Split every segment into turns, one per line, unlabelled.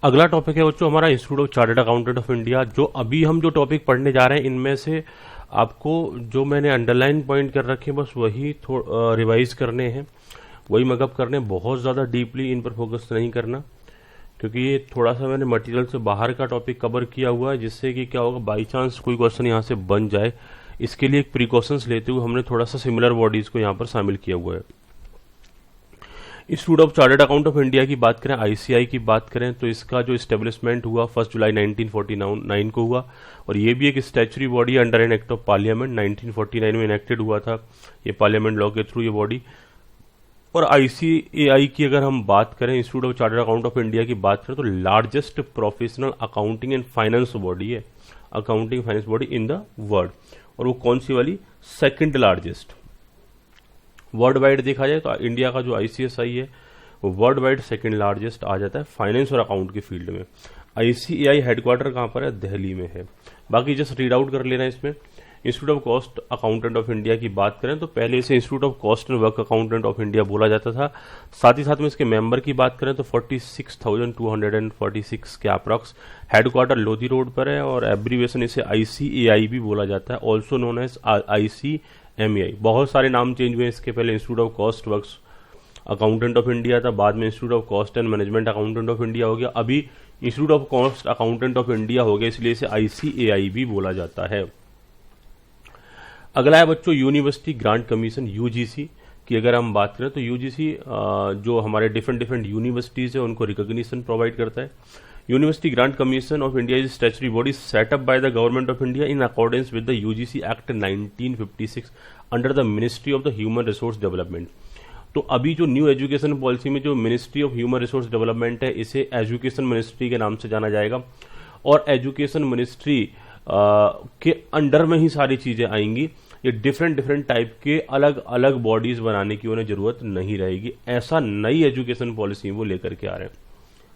अगला टॉपिक है बच्चों हमारा institute of chartered accountant of India. जो अभी हम जो टॉपिक पढ़ने जा रहे हैं इनमें से आपको जो मैंने अंडरलाइन पॉइंट कर रखे हैं बस वही रिवाइज करने हैं, वही मगअप करने हैं। बहुत ज़्यादा डीपली इन पर फोकस नहीं करना, क्योंकि ये थोड़ा सा मैंने मटेरियल से बाहर का टॉपिक कवर किया हुआ है, जिससे कि क्या होगा बाई चांस कोई क्वेश्चन यहाँ से बन जाए, इसके लिए एक प्रिकॉशंस लेते हुए हमने थोड़ा सा सिमिलर बॉडीज को यहाँ पर शामिल किया हुआ है। Institute of chartered account of India की बात करें, आईसीआई की बात करें, तो इसका जो इस्टेब्लिशमेंट हुआ 1 जुलाई 1949 को हुआ, और ये भी एक statutory body under an act of parliament 1949 में इनेक्टेड हुआ था ये पार्लियामेंट लॉ के थ्रू ये बॉडी। और आईसीएआई की अगर हम बात करें, institute of chartered account of India की बात करें, तो largest professional accounting and finance body है, accounting finance body in the world. और वो कौन सी वाली? Second largest. वर्ल्ड वाइड देखा जाए तो इंडिया का जो आईसीएसआई है वो वर्ल्ड वाइड सेकंड लार्जेस्ट आ जाता है फाइनेंस और अकाउंट के फील्ड में। आईसीएआई हेडक्वार्टर कहां पर है? दिल्ली में है। बाकी जस्ट रीड आउट कर लेना इसमें। Institute of cost accountant of India की बात करें तो पहले इसे institute of cost and work accountant of India बोला जाता था। साथ ही साथ में इसके मेंबर की बात करें तो 46,246 के अप्रॉक्स। हेडक्वार्टर लोधी रोड पर है और एब्रीवेशन इसे आईसीएआई भी बोला जाता है, ऑल्सो नोन एज आईसीएमएआई। बहुत सारे नाम चेंज हुए इसके पहले institute of cost works accountant of India था, बाद में institute of cost and management accountant of India हो गया, अभी institute of cost accountant of India हो गया, इसलिए इसे आईसीएआई भी बोला जाता है। अगला है बच्चों यूनिवर्सिटी ग्रांट कमीशन यूजीसी की अगर हम बात करें तो यूजीसी जो हमारे डिफरेंट यूनिवर्सिटीज है उनको रिकॉग्निशन प्रोवाइड करता है। University grant commission of India is statutory body set up by the government of India in accordance with the UGC act 1956 under the ministry of the human resource development. तो अभी जो new education policy में जो ministry of human resource development है इसे education ministry के नाम से जाना जाएगा, और एजुकेशन मिनिस्ट्री के अंडर में ही सारी चीजें आएंगी। ये डिफरेंट टाइप के अलग अलग बॉडीज बनाने की उन्हें जरूरत नहीं रहेगी, ऐसा नई एजुकेशन पॉलिसी वो लेकर के आ रहे हैं।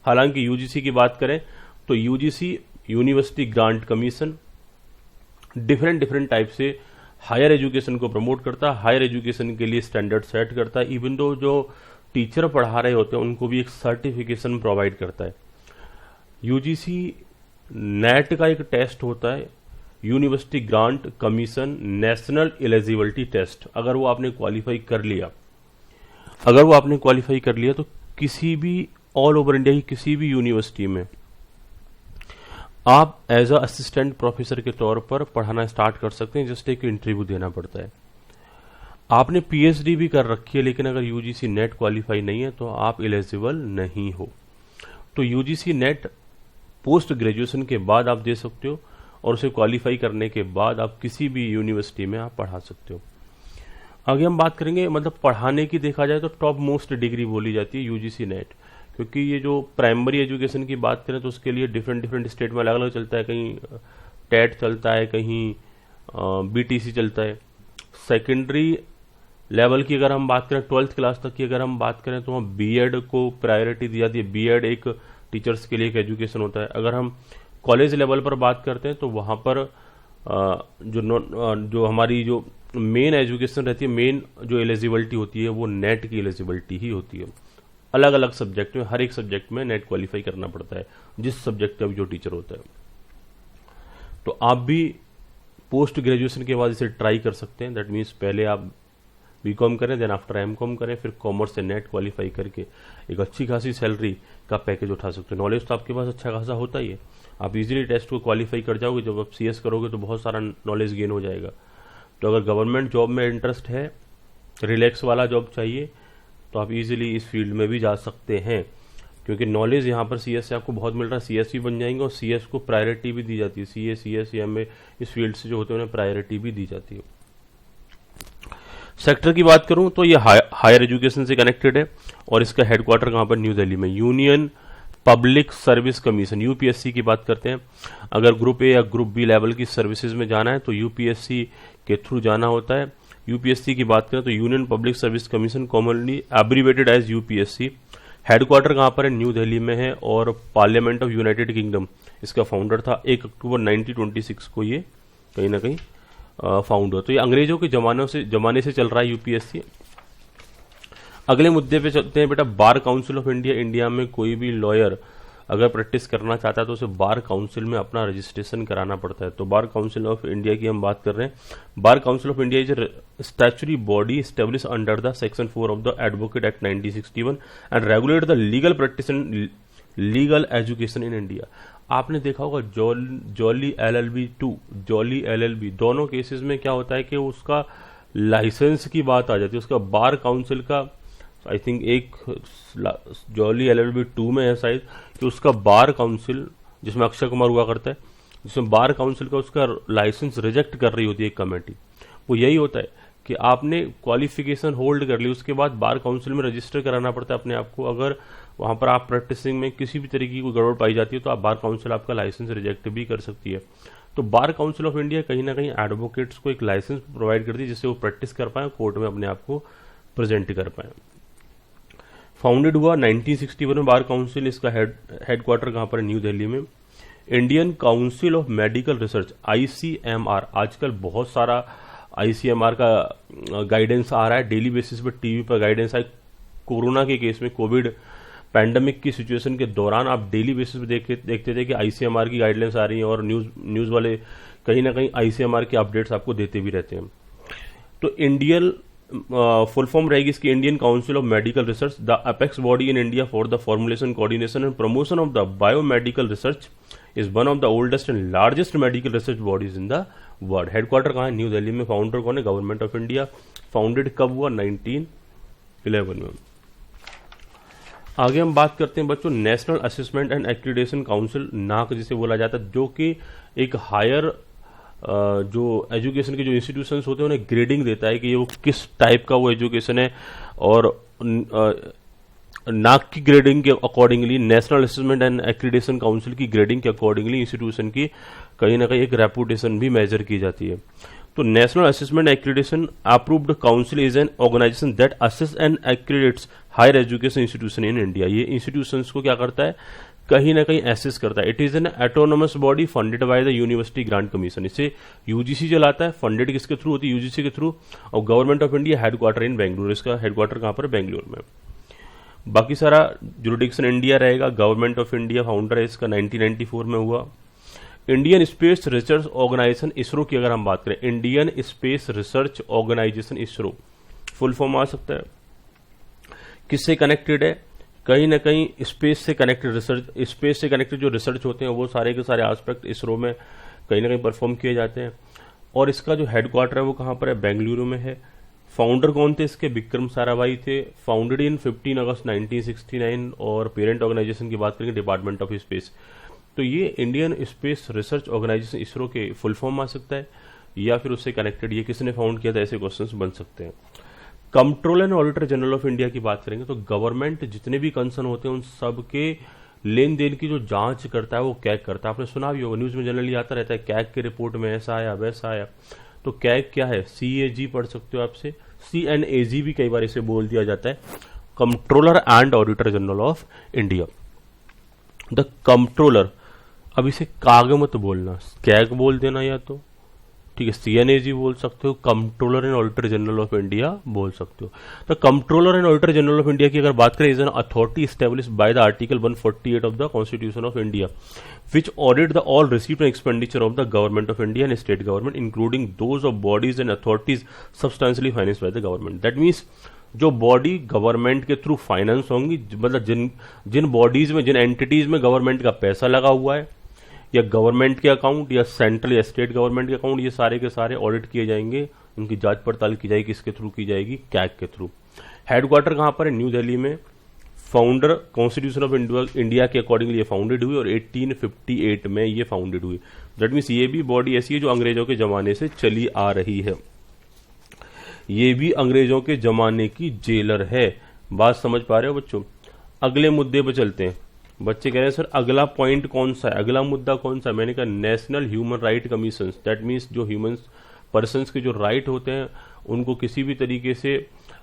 हालांकि यूजीसी की बात करें तो UGC university grant commission different type से हायर एजुकेशन को प्रमोट करता है, हायर एजुकेशन के लिए स्टैंडर्ड सेट करता है, इवन दो जो टीचर पढ़ा रहे होते हैं उनको भी एक सर्टिफिकेशन प्रोवाइड करता है। यूजीसी नेट का एक टेस्ट होता है, university grant commission national eligibility test. अगर वो आपने क्वालिफाई कर लिया तो किसी भी ऑल ओवर इंडिया की किसी भी यूनिवर्सिटी में आप एज अ असिस्टेंट प्रोफेसर के तौर पर पढ़ाना स्टार्ट कर सकते हैं। जस्ट एक इंटरव्यू देना पड़ता है। आपने पीएचडी भी कर रखी है लेकिन अगर यूजीसी नेट क्वालिफाई नहीं है तो आप एलिजिबल नहीं हो। तो यूजीसी नेट पोस्ट ग्रेजुएशन के बाद आप दे सकते हो, और उसे क्वालिफाई करने के बाद आप किसी भी यूनिवर्सिटी में आप पढ़ा सकते हो। आगे हम बात करेंगे, मतलब पढ़ाने की देखा जाए तो टॉप मोस्ट डिग्री बोली जाती है यूजीसी नेट, क्योंकि ये जो प्राइमरी एजुकेशन की बात करें तो उसके लिए डिफरेंट स्टेट में अलग अलग चलता है, कहीं टेट चलता है, कहीं बीटीसी चलता है। सेकेंडरी लेवल की अगर हम बात करें 12th क्लास तक की अगर हम बात करें तो वहाँ बीएड को प्रायोरिटी दी जाती है। बीएड एक टीचर्स के लिए एक एजुकेशन होता है। अगर हम कॉलेज लेवल पर बात करते हैं तो वहां पर जो हमारी जो मेन एजुकेशन रहती है, मेन जो एलिजिबिलिटी होती है वो नेट की एलिजिबिलिटी ही होती है। अलग अलग सब्जेक्ट में, हर एक सब्जेक्ट में नेट क्वालिफाई करना पड़ता है जिस सब्जेक्ट का भी जो टीचर होता है। तो आप भी पोस्ट ग्रेजुएशन के बाद इसे ट्राई कर सकते हैं। दैट मीन्स पहले आप बीकॉम करें, देन आफ्टर एमकॉम करें, फिर कॉमर्स से नेट क्वालिफाई करके एक अच्छी खासी सैलरी का पैकेज उठा सकते हैं। नॉलेज तो आपके पास अच्छा खासा होता ही है, आप इजीली टेस्ट को क्वालिफाई कर जाओगे। जब आप सीएस करोगे तो बहुत सारा नॉलेज गेन हो जाएगा। तो अगर गवर्नमेंट जॉब में इंटरेस्ट है, रिलैक्स वाला जॉब चाहिए, तो आप इजीली इस फील्ड में भी जा सकते हैं, क्योंकि नॉलेज यहाँ पर सीएस से आपको बहुत मिल रहा है। सीएस भी बन जाएंगे और सीएस को प्रायोरिटी भी दी जाती है। सीए, सीएस, एमए इस फील्ड से जो होते हैं उन्हें प्रायोरिटी भी दी जाती है। सेक्टर की बात करूं तो ये हायर एजुकेशन से कनेक्टेड है और इसका हेडक्वार्टर कहां पर? न्यू दिल्ली में। Union public service commission UPSC की बात करते हैं। अगर ग्रुप ए या ग्रुप बी लेवल की सर्विसेज में जाना है तो यूपीएससी के थ्रू जाना होता है। यूपीएससी की बात करें तो union public service commission, commonly abbreviated as UPSC. Headquarter कहां पर है? न्यू दिल्ली में है और पार्लियामेंट ऑफ यूनाइटेड किंगडम इसका फाउंडर था। 1 अक्टूबर 1926 को ये कहीं ना कहीं फाउंड हुआ। तो ये अंग्रेजों के जमाने से चल रहा है यूपीएससी। अगले मुद्दे पे चलते हैं बेटा, bar council of India. India में कोई भी लॉयर अगर प्रैक्टिस करना चाहता है तो उसे बार काउंसिल में अपना रजिस्ट्रेशन कराना पड़ता है। तो बार काउंसिल ऑफ इंडिया की हम बात कर रहे हैं। Bar council of India is a statutory body establish under the section 4 of the advocate act 1961 and regulate the legal practice and legal education in India. आपने देखा होगा जॉली LLB 2, जॉली LLB, दोनों केसेस में क्या होता है कि उसका लाइसेंस की बात आ जाती है। उसका बार काउंसिल का आई थिंक एक जॉली LLB 2 में है शायद कि उसका बार काउंसिल, जिसमें अक्षय कुमार हुआ करता है, जिसमें बार काउंसिल का उसका लाइसेंस रिजेक्ट कर रही होती है एक कमेटी। वो यही होता है कि आपने क्वालिफिकेशन होल्ड कर ली, उसके बाद बार काउंसिल में रजिस्टर कराना पड़ता है अपने आप को। अगर वहां पर आप प्रैक्टिसिंग में किसी भी तरीके की कोई गड़बड़ पाई जाती है तो आप बार काउंसिल आपका लाइसेंस रिजेक्ट भी कर सकती है। तो बार काउंसिल ऑफ इंडिया कहीं ना कहीं एडवोकेट्स को एक लाइसेंस प्रोवाइड करती है जिससे वो प्रैक्टिस कर पाए, कोर्ट में अपने आप को प्रेजेंट कर पाए। फाउंडेड हुआ 1961 में बार काउंसिल। इसका हेडक्वार्टर कहां पर है? न्यू दिल्ली में। Indian council of medical research ICMR, आजकल बहुत सारा ICMR का गाइडेंस आ रहा है, डेली बेसिस पर टीवी पर गाइडेंस आए। कोरोना के केस में, कोविड पैंडेमिक की सिचुएशन के दौरान आप डेली बेसिस पे देखते थे कि ICMR की गाइडलाइंस आ रही हैं और न्यूज वाले कहीं ना कहीं ICMR के अपडेट्स आपको देते भी रहते हैं। तो इंडियन फुल फॉर्म रहेगी इसकी Indian council of medical research, the apex body in India for the formulation, coordination and promotion of the biomedical research, is one of the oldest and largest medical research bodies in the world. Headquarter कहाँ है? न्यू दिल्ली में। Founder कौन है? Government of India. Founded कब हुआ? 1911 में। आगे हम बात करते हैं बच्चों national assessment and accreditation council, नाक जिसे बोला जाता है, जो कि एक हायर जो एजुकेशन के जो इंस्टीट्यूशंस होते हैं उन्हें ग्रेडिंग देता है कि ये वो किस टाइप का वो एजुकेशन है। और नाक की ग्रेडिंग के accordingly, national assessment and accreditation council की ग्रेडिंग के अकॉर्डिंगली इंस्टीट्यूशन की कहीं ना कहीं एक रेपुटेशन भी मेजर की जाती है। तो national assessment accreditation approved council is an organisation that assess and accredits higher education institution in India. ये इंस्टीट्यूशंस को क्या करता है? कहीं ना कहीं एसेस करता है। It is an autonomous body funded by the university grant commission. इसे यूजीसी चलाता है। फंडेड किसके थ्रू होती है? यूजीसी के थ्रू। और government of India headquarter in Bengaluru. इसका हेडक्वार्टर कहां पर है? बेंगलुरु में। बाकी सारा जुरिडिक्शन इंडिया रहेगा। गवर्नमेंट ऑफ इंडिया फाउंडर है इसका, 1994 में हुआ। Indian space research organisation ISRO की अगर हम बात करें, Indian space research organisation ISRO, full form आ सकता है। किससे कनेक्टेड है? कहीं ना कहीं स्पेस से कनेक्टेड रिसर्च, स्पेस से कनेक्टेड जो रिसर्च होते हैं वो सारे के सारे एस्पेक्ट इसरो में कहीं ना कहीं परफॉर्म किए जाते हैं। और इसका जो हेडक्वार्टर है वो कहां पर है? बेंगलुरु में है। फाउंडर कौन थे इसके? विक्रम साराभाई थे। फाउंडेड इन 15 अगस्त 1969। और पेरेंट ऑर्गेनाइजेशन की बात करेंगे डिपार्टमेंट ऑफ स्पेस। तो ये Indian space research organisation ISRO के फुल फॉर्म आ सकता है या फिर उससे कनेक्टेड ये किसने फाउंड किया था, ऐसे क्वेश्चंस बन सकते हैं। Controller and auditor general of India की बात करेंगे तो गवर्नमेंट जितने भी कंसर्न होते हैं उन सब के लेन देन की जो जांच करता है वो कैग करता है। आपने सुना भी होगा, न्यूज में जनरली आता रहता है कैग की रिपोर्ट में ऐसा आया वैसा आया। तो कैग क्या है? CAG पढ़ सकते हो आपसे, CNAG भी कई बार इसे बोल दिया जाता है, controller and auditor general of India. The controller, अब इसे काग मत बोलना, कैग बोल देना या तो ठीक है। CNAG बोल सकते हो, controller and auditor general of India बोल सकते हो। तो controller and auditor general of India की अगर बात करें, is an authority established by the article 148 of the constitution of India which audit the all receipt and expenditure of the government of India and state government including those of bodies and authorities substantially financed by the government. That means जो body government के through finance होंगी, मतलब जिन bodies में, जिन entities में government का पैसा लगा हुआ है या गवर्नमेंट के अकाउंट या सेंट्रल या स्टेट गवर्नमेंट के अकाउंट, ये सारे के सारे ऑडिट किए जाएंगे, उनकी जांच पड़ताल की जाएगी। किसके थ्रू की जाएगी? कैग के थ्रू। हेडक्वार्टर कहां पर है? न्यू दिल्ली में। फाउंडर कॉन्स्टिट्यूशन ऑफ इंडिया के अकॉर्डिंगली ये फाउंडेड हुई और 1858 में ये फाउंडेड हुई। दैट मीन्स ये भी बॉडी ऐसी है जो अंग्रेजों के जमाने से चली आ रही है। ये भी अंग्रेजों के जमाने की जेलर है। बात समझ पा रहे हो बच्चों? अगले मुद्दे पर चलते हैं। बच्चे कह रहे हैं सर अगला पॉइंट कौन सा है, अगला मुद्दा कौन सा है? मैंने कहा national human right commission. That means जो ह्यूमन पर्सन्स के जो राइट होते हैं उनको किसी भी तरीके से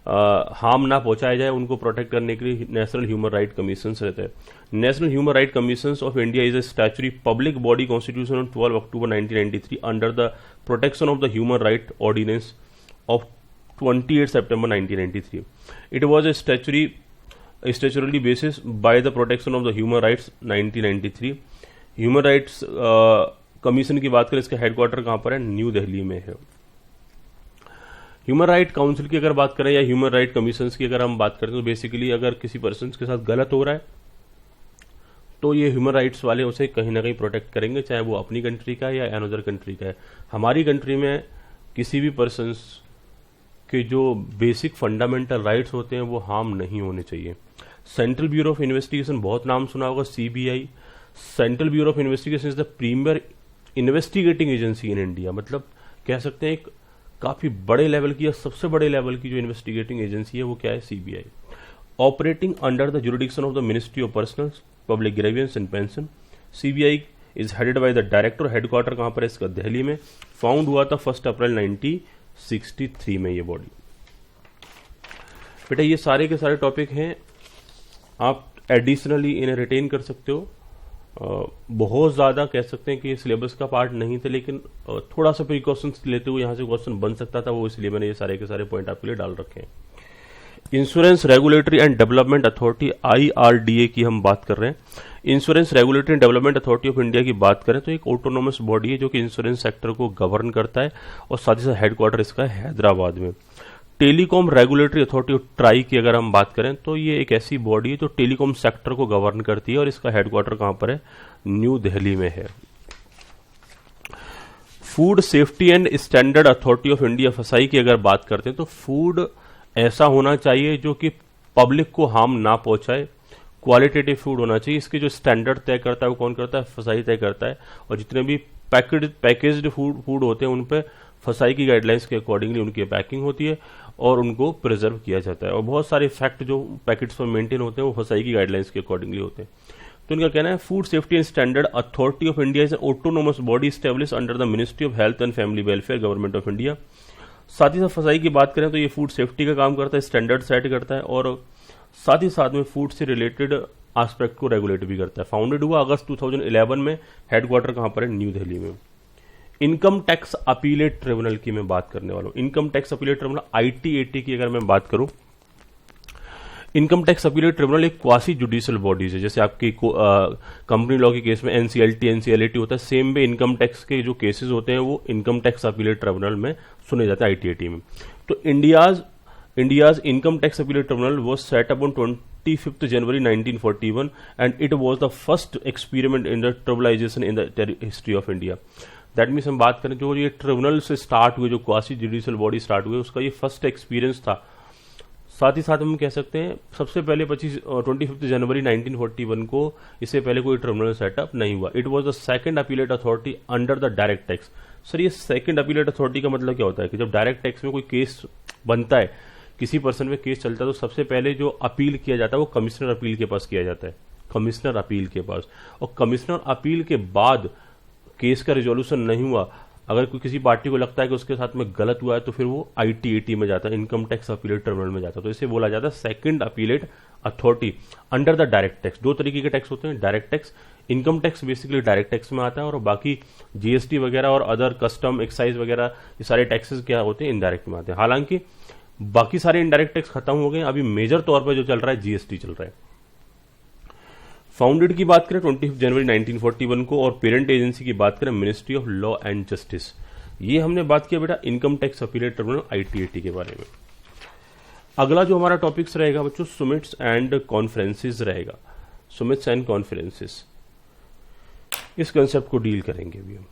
हार्म ना पहुंचाया जाए, उनको प्रोटेक्ट करने के लिए नेशनल ह्यूमन राइट कमीशन रहता है। National human right commission of India is a statutory public body constitution on 12 October 1993 under the protection of the human right ordinance of 28 September 1993. It was a statutory statutory basis by the protection of the human rights 1993। Human rights commission की बात करें, इसका headquarter कहां पर है? न्यू दिल्ली में है। Human right council की अगर बात करें या ह्यूमन राइट कमीशन की अगर हम बात करें तो बेसिकली अगर किसी पर्सन के साथ गलत हो रहा है तो ये ह्यूमन राइट्स वाले उसे कहीं ना कहीं प्रोटेक्ट करेंगे, चाहे वो अपनी कंट्री का है या अनदर कंट्री का है। हमारी कंट्री में किसी भी पर्सन के जो बेसिक फंडामेंटल राइट्स होते हैं वो हार्म नहीं होने चाहिए। सेंट्रल ब्यूरो ऑफ इन्वेस्टिगेशन, बहुत नाम सुना होगा, CBI. Central bureau of investigation is the premier investigating agency in India. मतलब कह सकते हैं एक काफी बड़े लेवल की या सबसे बड़े लेवल की जो इन्वेस्टिगेटिंग एजेंसी है वो क्या है? CBI. Operating under the jurisdiction of the ministry of personnel public grievance and pension. CBI is headed by the director. Headquarter कहां पर है इसका? दिल्ली में। फाउंड हुआ था 1 अप्रैल 1963 में ये बॉडी। बेटा ये सारे के सारे टॉपिक हैं, आप एडिशनली इन्हें रिटेन कर सकते हो। बहुत ज्यादा कह सकते हैं कि ये सिलेबस का पार्ट नहीं थे, लेकिन थोड़ा सा प्रिकॉशंस लेते हुए यहां से क्वेश्चन बन सकता था, वो इसलिए मैंने ये सारे के सारे पॉइंट आपके लिए डाल रखे हैं। Insurance regulatory and development authority, IRDA की हम बात कर रहे हैं। Insurance regulatory and development authority of India की बात करें तो एक ऑटोनोमस बॉडी है जो कि इंश्योरेंस सेक्टर को गवर्न करता है और साथ ही साथ हेडक्वार्टर इसका है हैदराबाद में। Telecom regulatory authority of try की अगर हम बात करें तो ये एक ऐसी बॉडी है जो टेलीकॉम सेक्टर को गवर्न करती है और इसका हेडक्वार्टर कहां पर है? न्यू दिल्ली में है। Food safety and standard authority of India, फसाई की अगर बात करते हैं तो फूड ऐसा होना चाहिए जो कि पब्लिक को हार्म ना पहुंचाए, क्वालिटेटिव फूड होना चाहिए। इसके जो स्टैंडर्ड तय करता है वो कौन करता है? फसाई तय करता है। और जितने भी पैकेज्ड फूड होते हैं उन पे फसाई की गाइडलाइंस के अकॉर्डिंगली उनकी पैकिंग होती है और उनको प्रिजर्व किया जाता है। और बहुत सारे फैक्ट जो पैकेट्स में मेंटेन होते हैं वो फसाई की गाइडलाइंस के अकॉर्डिंगली होते हैं। तो इनका कहना है food safety and standard authority of India is an autonomous body established under the ministry of health and family welfare, government of India. साथ ही साथ फसाई की बात करें तो ये फूड सेफ्टी का काम करता है, स्टैंडर्ड सेट करता है और साथ ही साथ में फूड से रिलेटेड एस्पेक्ट को रेगुलेट भी करता है। फाउंडेड हुआ अगस्त 2011 में। हेडक्वार्टर कहां पर है? न्यू दिल्ली में। इनकम टैक्स अपीलेट ट्रिब्यूनल की मैं बात करने वाला हूं। Income tax appellate tribunal ITAT की अगर मैं बात करूं, इनकम टैक्स अपीलेट ट्रिब्यूनल एक क्वासी जुडिशियल बॉडीज है। जैसे आपकी कंपनी लॉ के केस में NCLT NCLAT होता है, सेम वे इनकम टैक्स के जो केसेस होते हैं वो इनकम टैक्स अपीलेट ट्रिब्यूनल में सुने जाते हैं, ITAT में। तो India's income tax appellate tribunal was set up on 25 January 1941 and it was the first experiment in the tribunalisation in the history of India. That means हम बात करें जो ये ट्रिब्यूनल से स्टार्ट हुए, जो क्वासी जुडिशियल बॉडी स्टार्ट हुए, उसका ये फर्स्ट एक्सपीरियंस था। साथ ही साथ हम कह सकते हैं सबसे पहले 25 जनवरी 1941 को इससे पहले कोई ट्रिब्यूनल सेटअप नहीं हुआ। It was the second appellate authority under the direct tax. Sir ये सेकंड अपीलेट अथॉरिटी का मतलब क्या होता है कि जब डायरेक्ट टैक्स में कोई केस बनता है, किसी पर्सन में केस चलता है, तो सबसे पहले जो अपील किया जाता है वो कमिश्नर अपील के पास किया जाता है, कमिश्नर अपील के पास। और कमिश्नर अपील के बाद केस का रिजोल्यूशन नहीं हुआ, अगर कोई किसी पार्टी को लगता है कि उसके साथ में गलत हुआ है तो फिर वो ITAT में जाता है, इनकम टैक्स अपीलेट ट्रिब्यूनल में जाता है। तो इसे बोला जाता है second appellate authority under the direct tax. दो तरीके के टैक्स होते हैं, direct tax, income tax basically direct tax में आता है और बाकी GST वगैरह और अदर कस्टम एक्साइज वगैरह ये सारे टैक्सेस क्या होते हैं? इनडायरेक्ट में आते हैं। हालांकि बाकी सारे इनडायरेक्ट टैक्स खत्म हो गए, अभी मेजर तौर पर जो चल रहा है GST चल रहा है। फाउंडेड की बात करें 25 जनवरी 1941 को और पेरेंट एजेंसी की बात करें ministry of law and justice. ये हमने बात किया बेटा income tax appellate tribunal ITAT के बारे में। अगला जो हमारा टॉपिक्स रहेगा बच्चों समिट्स एंड कॉन्फ्रेंसेस रहेगा। समिट्स एंड कॉन्फ्रेंसेस, इस कंसेप्ट को डील करेंगे अभी हम।